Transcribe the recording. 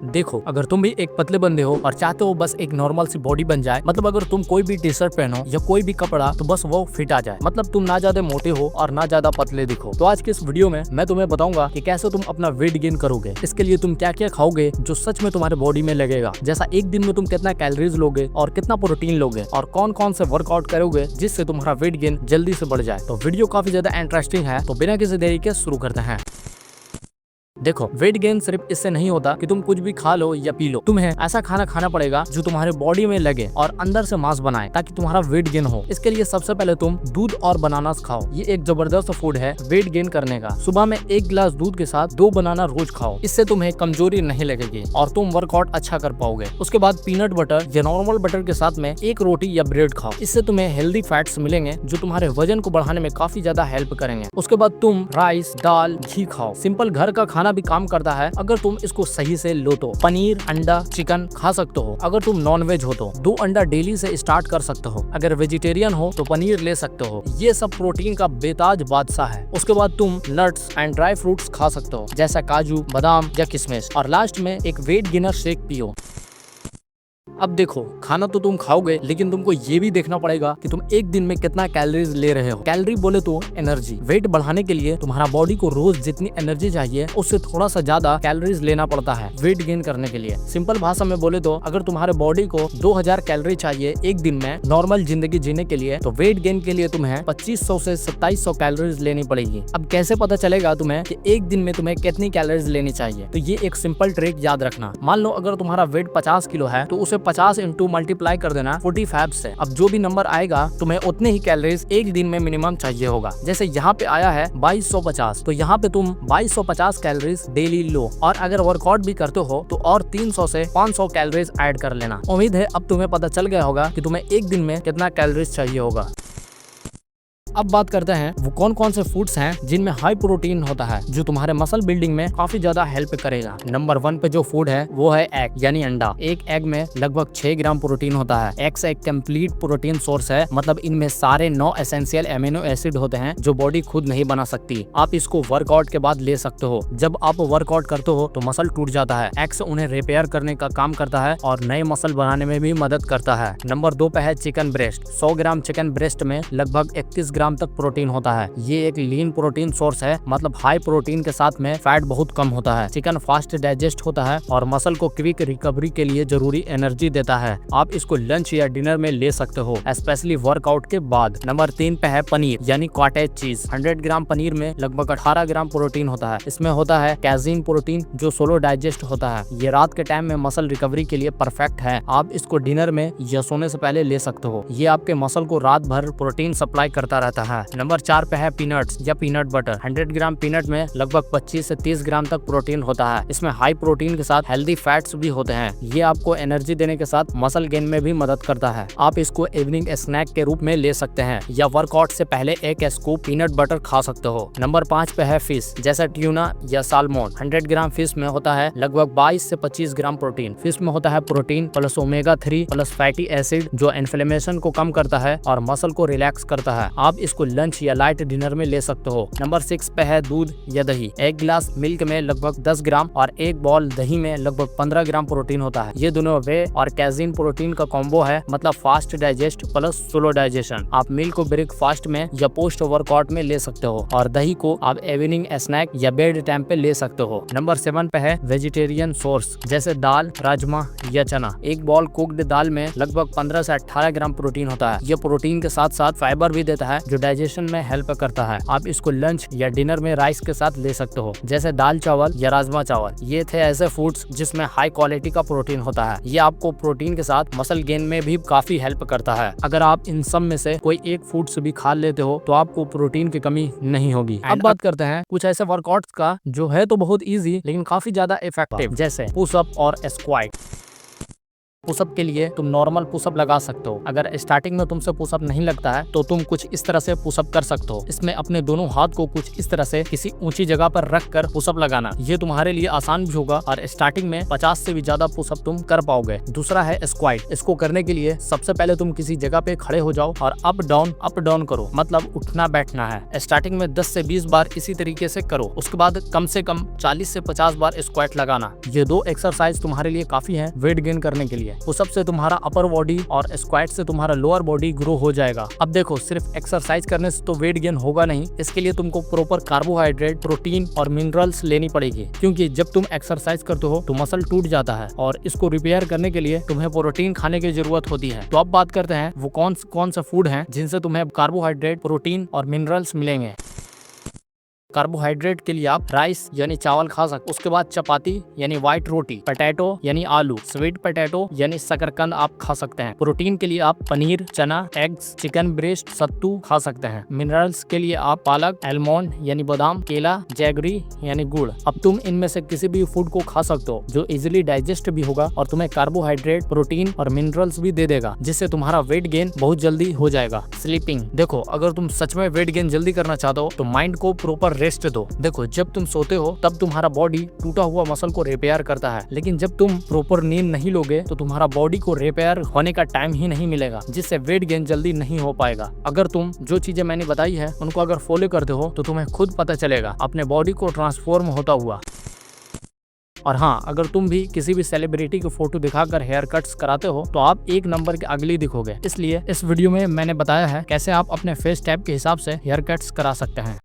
देखो, अगर तुम भी एक पतले बंदे हो और चाहते हो बस एक नॉर्मल सी बॉडी बन जाए, मतलब अगर तुम कोई भी टी शर्ट पहनो या कोई भी कपड़ा तो बस वो फिट आ जाए, मतलब तुम ना ज्यादा मोटे हो और ना ज्यादा पतले दिखो, तो आज के इस वीडियो में मैं तुम्हें बताऊंगा कि कैसे तुम अपना वेट गेन करोगे। इसके लिए तुम क्या क्या खाओगे जो सच में तुम्हारे बॉडी में लगेगा, जैसा एक दिन में तुम कितना कैलोरीज लोगे और कितना प्रोटीन लोगे और कौन कौन से वर्कआउट करोगे जिससे तुम्हारा वेट गेन जल्दी से बढ़ जाए। तो वीडियो काफी ज्यादा इंटरेस्टिंग है, तो बिना किसी देरी के शुरू करते हैं। देखो, वेट गेन सिर्फ इससे नहीं होता कि तुम कुछ भी खा लो या पी लो, तुम्हें ऐसा खाना खाना पड़ेगा जो तुम्हारे बॉडी में लगे और अंदर से मांस बनाए ताकि तुम्हारा वेट गेन हो। इसके लिए सबसे पहले तुम दूध और बनानास खाओ। ये एक जबरदस्त फूड है वेट गेन करने का। सुबह में 1 गिलास दूध के साथ 2 बनाना रोज खाओ, इससे तुम्हें कमजोरी नहीं लगेगी और तुम वर्कआउट अच्छा कर पाओगे। उसके बाद पीनट बटर या नॉर्मल बटर के साथ में 1 रोटी या ब्रेड खाओ, इससे तुम्हें हेल्दी फैट्स मिलेंगे जो तुम्हारे वजन को बढ़ाने में काफी ज्यादा हेल्प करेंगे। उसके बाद तुम राइस, दाल, घी खाओ। सिंपल घर का खाना भी काम करता है अगर तुम इसको सही से लो तो। पनीर, अंडा, चिकन खा सकते हो। अगर तुम नॉन वेज हो तो 2 अंडा डेली से स्टार्ट कर सकते हो। अगर वेजिटेरियन हो तो पनीर ले सकते हो। ये सब प्रोटीन का बेताज बादशाह है। उसके बाद तुम नट्स एंड ड्राई फ्रूट्स खा सकते हो, जैसा काजू, बादाम या किशमिश। और लास्ट में एक वेट गेनर शेक पियो। अब देखो, खाना तो तुम खाओगे, लेकिन तुमको ये भी देखना पड़ेगा कि तुम एक दिन में कितना कैलोरीज ले रहे हो। कैलोरी बोले तो एनर्जी। वेट बढ़ाने के लिए तुम्हारा बॉडी को रोज जितनी एनर्जी चाहिए उससे थोड़ा सा ज्यादा कैलोरीज लेना पड़ता है वेट गेन करने के लिए। सिंपल भाषा में बोले तो अगर तुम्हारे बॉडी को 2000 कैलोरी चाहिए एक दिन में नॉर्मल जिंदगी जीने के लिए, तो वेट गेन के लिए तुम्हें 2500 से 2700 कैलोरीज लेनी पड़ेगी। अब कैसे पता चलेगा तुम्हें कि एक दिन में तुम्हें कितनी कैलोरीज लेनी चाहिए? तो ये एक सिंपल ट्रिक याद रखना। मान लो अगर तुम्हारा वेट 50 किलो है तो उसे 50 इंटू मल्टीप्लाई कर देना 45 से। अब जो भी नंबर आएगा तुम्हें उतने ही कैलोरीज एक दिन में मिनिमम चाहिए होगा। जैसे यहाँ पे आया है 2250, तो यहाँ पे तुम 2250 कैलोरीज डेली लो, और अगर वर्कआउट भी करते हो तो और 300 से 500 कैलोरीज ऐड कर लेना। उम्मीद है अब तुम्हें पता चल गया होगा कि तुम्हें एक दिन में कितना कैलोरीज चाहिए होगा। अब बात करते हैं वो कौन कौन से फूड्स हैं जिनमें हाई प्रोटीन होता है जो तुम्हारे मसल बिल्डिंग में काफी ज्यादा हेल्प करेगा। नंबर 1 पे जो फूड है वो है एग यानी अंडा। एक एग में लगभग 6 ग्राम प्रोटीन होता है। एग्स एक कंप्लीट प्रोटीन सोर्स है, मतलब इनमें सारे 9 एसेंशियल एमिनो एसिड होते हैं जो बॉडी खुद नहीं बना सकती। आप इसको वर्कआउट के बाद ले सकते हो। जब आप वर्कआउट करते हो तो मसल टूट जाता है, एग्स उन्हें रिपेयर करने का काम करता है और नए मसल बनाने में भी मदद करता है। नंबर 2 पे है chicken breast. 100 gram chicken breast में लगभग 31 ग्राम तक प्रोटीन होता है। ये एक लीन प्रोटीन सोर्स है, मतलब हाई प्रोटीन के साथ में फैट बहुत कम होता है। चिकन फास्ट डाइजेस्ट होता है और मसल को क्विक रिकवरी के लिए जरूरी एनर्जी देता है। आप इसको लंच या डिनर में ले सकते हो, स्पेशली वर्कआउट के बाद। नंबर 3 पे है पनीर यानी कॉटेज चीज। 100 ग्राम पनीर में लगभग 18 ग्राम प्रोटीन होता है। इसमें होता है कैजीन प्रोटीन जो सोलो डाइजेस्ट होता है। ये रात के टाइम में मसल रिकवरी के लिए परफेक्ट है। आप इसको डिनर में या सोने से पहले ले सकते हो। ये आपके मसल को रात भर प्रोटीन सप्लाई करता रहता है। नंबर 4 पे है पीनट्स या पीनट बटर। 100 ग्राम पीनट में लगभग 25 से 30 ग्राम तक प्रोटीन होता है। इसमें हाई प्रोटीन के साथ हेल्दी फैट्स भी होते हैं। ये आपको एनर्जी देने के साथ मसल गेन में भी मदद करता है। आप इसको इवनिंग स्नैक के रूप में ले सकते हैं या वर्कआउट से पहले एक स्कूप पीनट बटर खा सकते हो। नंबर 5 पे है फिश, जैसे ट्यूना या सालमोन। 100 ग्राम फिश में होता है लगभग 22 से 25 ग्राम प्रोटीन। फिश में होता है protein plus omega 3 plus fatty acid जो इन्फ्लेमेशन को कम करता है और मसल को रिलैक्स करता है। आप इसको लंच या लाइट डिनर में ले सकते हो। नंबर 6 पे है दूध या दही। 1 गिलास मिल्क में लगभग 10 ग्राम और 1 बॉल दही में लगभग 15 ग्राम प्रोटीन होता है। ये दोनों वे और कैजीन प्रोटीन का कॉम्बो है, मतलब fast digest plus slow digestion. आप मिल्क को ब्रेकफास्ट में या पोस्ट वर्कआउट में ले सकते हो और दही को आप इवनिंग स्नैक या बेड टाइम पे ले सकते हो। नंबर 7 पे है वेजिटेरियन सोर्स, जैसे दाल, राजमा या चना। 1 बॉल कुक्ड दाल में लगभग 15 से 18 ग्राम प्रोटीन होता है। ये प्रोटीन के साथ साथ फाइबर भी देता है जो डाइजेशन में हेल्प करता है। आप इसको लंच या डिनर में राइस के साथ ले सकते हो, जैसे दाल चावल या राजमा चावल। ये थे ऐसे फूड्स जिसमें हाई क्वालिटी का प्रोटीन होता है। ये आपको प्रोटीन के साथ मसल गेन में भी काफी हेल्प करता है। अगर आप इन सब में से कोई एक फूड्स भी खा लेते हो तो आपको प्रोटीन की कमी नहीं होगी। अब बात करते हैं कुछ ऐसे वर्कआउट्स का जो है तो बहुत ईजी लेकिन काफी ज्यादा इफेक्टिव, जैसे पुशअप और स्क्वाट। पुशअप के लिए तुम नॉर्मल पुशअप लगा सकते हो। अगर स्टार्टिंग में तुमसे पुशअप नहीं लगता है तो तुम कुछ इस तरह से पुशअप कर सकते हो। इसमें अपने दोनों हाथ को कुछ इस तरह से किसी ऊंची जगह पर रख कर पुशअप लगाना। ये तुम्हारे लिए आसान भी होगा और स्टार्टिंग में 50 से भी ज्यादा पुशअप तुम कर पाओगे। दूसरा है स्क्वाट। इसको करने के लिए सबसे पहले तुम किसी जगह पे खड़े हो जाओ और अप डाउन करो, मतलब उठना बैठना है। स्टार्टिंग में 10 से 20 बार इसी तरीके से करो। उसके बाद कम से कम 40 से 50 बार स्क्वाट लगाना। ये 2 एक्सरसाइज तुम्हारे लिए काफी है वेट गेन करने के लिए। पुशअप से तुम्हारा अपर बॉडी और स्क्वाट से तुम्हारा लोअर बॉडी ग्रो हो जाएगा। अब देखो, सिर्फ एक्सरसाइज करने से तो वेट गेन होगा नहीं, इसके लिए तुमको प्रॉपर कार्बोहाइड्रेट, प्रोटीन और मिनरल्स लेनी पड़ेगी। क्योंकि जब तुम एक्सरसाइज करते हो तो मसल टूट जाता है और इसको रिपेयर करने के लिए तुम्हें प्रोटीन खाने की जरूरत होती है। तो अब बात करते हैं वो कौन सा फूड है जिनसे तुम्हें कार्बोहाइड्रेट, प्रोटीन और मिनरल्स मिलेंगे। कार्बोहाइड्रेट के लिए आप राइस यानी चावल खा सकते। उसके बाद चपाती यानी व्हाइट रोटी, पोटैटो यानी आलू, स्वीट पोटैटो यानी शकरकंद आप खा सकते हैं। प्रोटीन के लिए आप पनीर, चना, एग्स, चिकन ब्रेस्ट, सत्तू खा सकते हैं। मिनरल्स के लिए आप पालक, आलमंड यानी बादाम, केला, जैगरी यानी गुड़। अब तुम इनमें से किसी भी फूड को खा सकते हो जो इजिली डाइजेस्ट भी होगा और तुम्हें कार्बोहाइड्रेट, प्रोटीन और मिनरल्स भी दे देगा, जिससे तुम्हारा वेट गेन बहुत जल्दी हो जाएगा। स्लीपिंग। देखो, अगर तुम सच में वेट गेन जल्दी करना चाहते हो तो माइंड को प्रॉपर रेस्ट दो। देखो, जब तुम सोते हो तब तुम्हारा बॉडी टूटा हुआ मसल को रिपेयर करता है, लेकिन जब तुम प्रॉपर नींद नहीं लोगे तो तुम्हारा बॉडी को रिपेयर होने का टाइम ही नहीं मिलेगा, जिससे वेट गेन जल्दी नहीं हो पाएगा। अगर तुम जो चीजें मैंने बताई है उनको अगर फॉलो करते हो तो तुम्हें खुद पता चलेगा अपने बॉडी को ट्रांसफॉर्म होता हुआ। और हाँ, अगर तुम भी किसी भी सेलिब्रिटी की फोटो दिखाकर हेयर कट्स कराते हो तो आप एक नंबर के अगली दिखोगे। इसलिए इस वीडियो में मैंने बताया है कैसे आप अपने फेस टाइप के हिसाब से हेयर कट्स करा सकते हैं।